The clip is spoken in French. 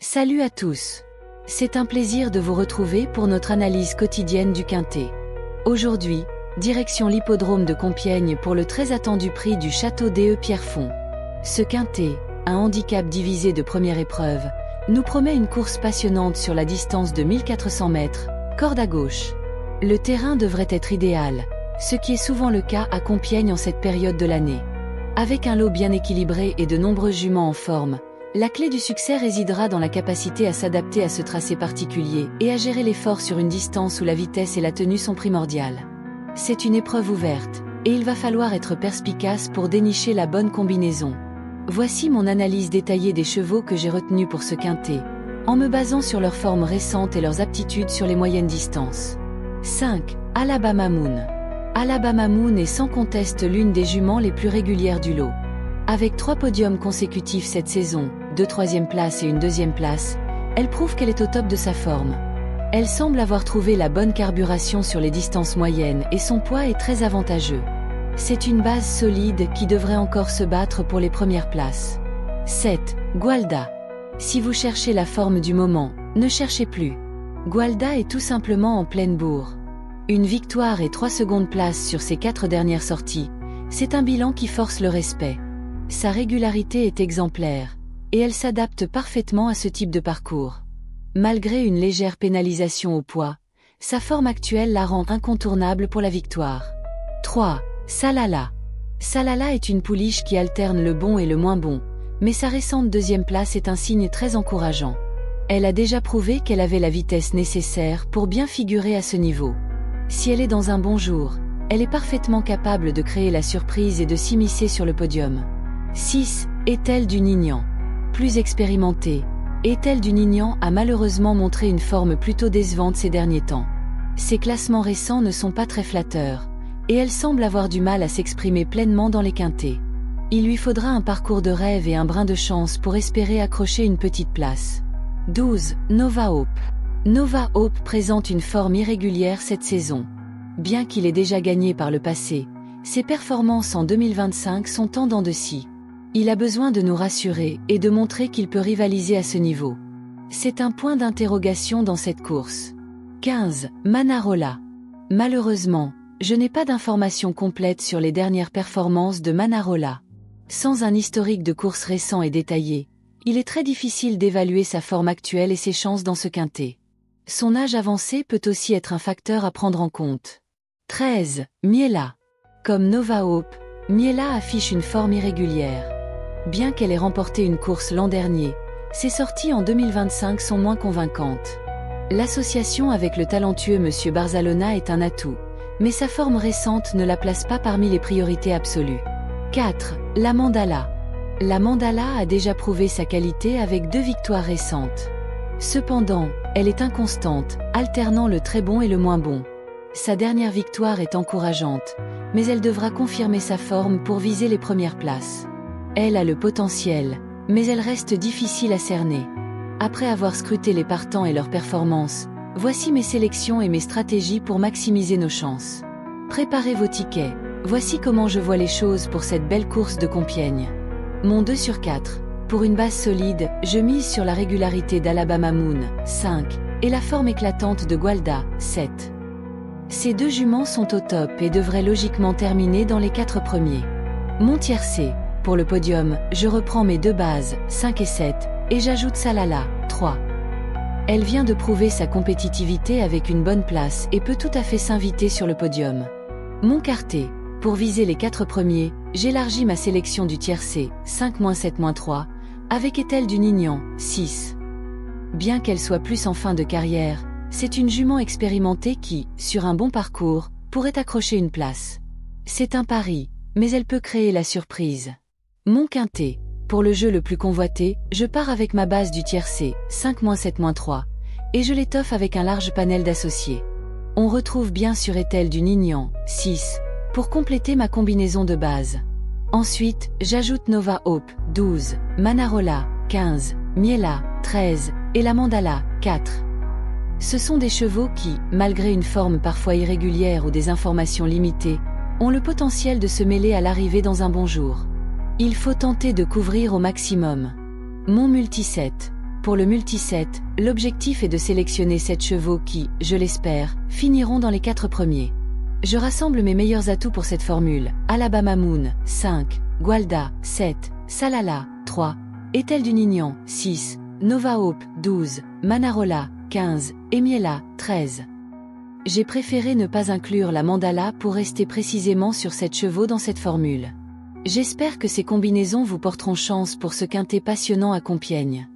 Salut à tous. C'est un plaisir de vous retrouver pour notre analyse quotidienne du Quintet. Aujourd'hui, direction l'hippodrome de Compiègne pour le très attendu prix du Château DE Pierrefonds. Ce Quintet, un handicap divisé de première épreuve, nous promet une course passionnante sur la distance de 1400 mètres, corde à gauche. Le terrain devrait être idéal, ce qui est souvent le cas à Compiègne en cette période de l'année. Avec un lot bien équilibré et de nombreux juments en forme, la clé du succès résidera dans la capacité à s'adapter à ce tracé particulier et à gérer l'effort sur une distance où la vitesse et la tenue sont primordiales. C'est une épreuve ouverte, et il va falloir être perspicace pour dénicher la bonne combinaison. Voici mon analyse détaillée des chevaux que j'ai retenus pour ce Quintet, en me basant sur leur forme récente et leurs aptitudes sur les moyennes distances. 5. Alabama Moon. Alabama Moon est sans conteste l'une des juments les plus régulières du lot. Avec 3 podiums consécutifs cette saison, 2 troisièmes places et une deuxième place, elle prouve qu'elle est au top de sa forme. Elle semble avoir trouvé la bonne carburation sur les distances moyennes et son poids est très avantageux. C'est une base solide qui devrait encore se battre pour les premières places. 7. Gualda. Si vous cherchez la forme du moment, ne cherchez plus. Gualda est tout simplement en pleine bourre. Une victoire et 3 secondes places sur ses 4 dernières sorties, c'est un bilan qui force le respect. Sa régularité est exemplaire, et elle s'adapte parfaitement à ce type de parcours. Malgré une légère pénalisation au poids, sa forme actuelle la rend incontournable pour la victoire. 3. Salala. Salala est une pouliche qui alterne le bon et le moins bon, mais sa récente deuxième place est un signe très encourageant. Elle a déjà prouvé qu'elle avait la vitesse nécessaire pour bien figurer à ce niveau. Si elle est dans un bon jour, elle est parfaitement capable de créer la surprise et de s'immiscer sur le podium. 6. Ethel du Nignan. Plus expérimentée, Ethel du Nignan a malheureusement montré une forme plutôt décevante ces derniers temps. Ses classements récents ne sont pas très flatteurs, et elle semble avoir du mal à s'exprimer pleinement dans les quintets. Il lui faudra un parcours de rêve et un brin de chance pour espérer accrocher une petite place. 12. Nova Hope. Nova Hope présente une forme irrégulière cette saison. Bien qu'il ait déjà gagné par le passé, ses performances en 2025 sont en dents de scie. Il a besoin de nous rassurer et de montrer qu'il peut rivaliser à ce niveau. C'est un point d'interrogation dans cette course. 15. Manarola. Malheureusement, je n'ai pas d'informations complètes sur les dernières performances de Manarola. Sans un historique de course récent et détaillé, il est très difficile d'évaluer sa forme actuelle et ses chances dans ce quintet. Son âge avancé peut aussi être un facteur à prendre en compte. 13. Miela. Comme Nova Hope, Miela affiche une forme irrégulière. Bien qu'elle ait remporté une course l'an dernier, ses sorties en 2025 sont moins convaincantes. L'association avec le talentueux Monsieur Barzalona est un atout, mais sa forme récente ne la place pas parmi les priorités absolues. 4. La Mandala. La Mandala a déjà prouvé sa qualité avec 2 victoires récentes. Cependant, elle est inconstante, alternant le très bon et le moins bon. Sa dernière victoire est encourageante, mais elle devra confirmer sa forme pour viser les premières places. Elle a le potentiel, mais elle reste difficile à cerner. Après avoir scruté les partants et leurs performances, voici mes sélections et mes stratégies pour maximiser nos chances. Préparez vos tickets, voici comment je vois les choses pour cette belle course de Compiègne. Mon 2 sur 4. Pour une base solide, je mise sur la régularité d'Alabama Moon, 5, et la forme éclatante de Gualda, 7. Ces 2 juments sont au top et devraient logiquement terminer dans les 4 premiers. Mon tiercé. Pour le podium, je reprends mes 2 bases, 5 et 7, et j'ajoute Salala, 3. Elle vient de prouver sa compétitivité avec une bonne place et peut tout à fait s'inviter sur le podium. Mon quartet. Pour viser les 4 premiers, j'élargis ma sélection du tiercé, 5-7-3, avec Ethel du Nignan, 6. Bien qu'elle soit plus en fin de carrière, c'est une jument expérimentée qui, sur un bon parcours, pourrait accrocher une place. C'est un pari, mais elle peut créer la surprise. Mon quintet. Pour le jeu le plus convoité, je pars avec ma base du tiercé, 5-7-3, et je l'étoffe avec un large panel d'associés. On retrouve bien sûr Ethel du Nignan, 6, pour compléter ma combinaison de base. Ensuite, j'ajoute Nova Hope, 12, Manarola, 15, Miela, 13, et la Mandala, 4. Ce sont des chevaux qui, malgré une forme parfois irrégulière ou des informations limitées, ont le potentiel de se mêler à l'arrivée dans un bon jour. Il faut tenter de couvrir au maximum. Mon multi-set. Pour le multiset, l'objectif est de sélectionner 7 chevaux qui, je l'espère, finiront dans les 4 premiers. Je rassemble mes meilleurs atouts pour cette formule: Alabama Moon, 5, Gualda, 7, Salala, 3, Ethel du Nignan, 6, Nova Hope, 12, Manarola, 15, Emiela, 13. J'ai préféré ne pas inclure la Mandala pour rester précisément sur 7 chevaux dans cette formule. J'espère que ces combinaisons vous porteront chance pour ce quintet passionnant à Compiègne.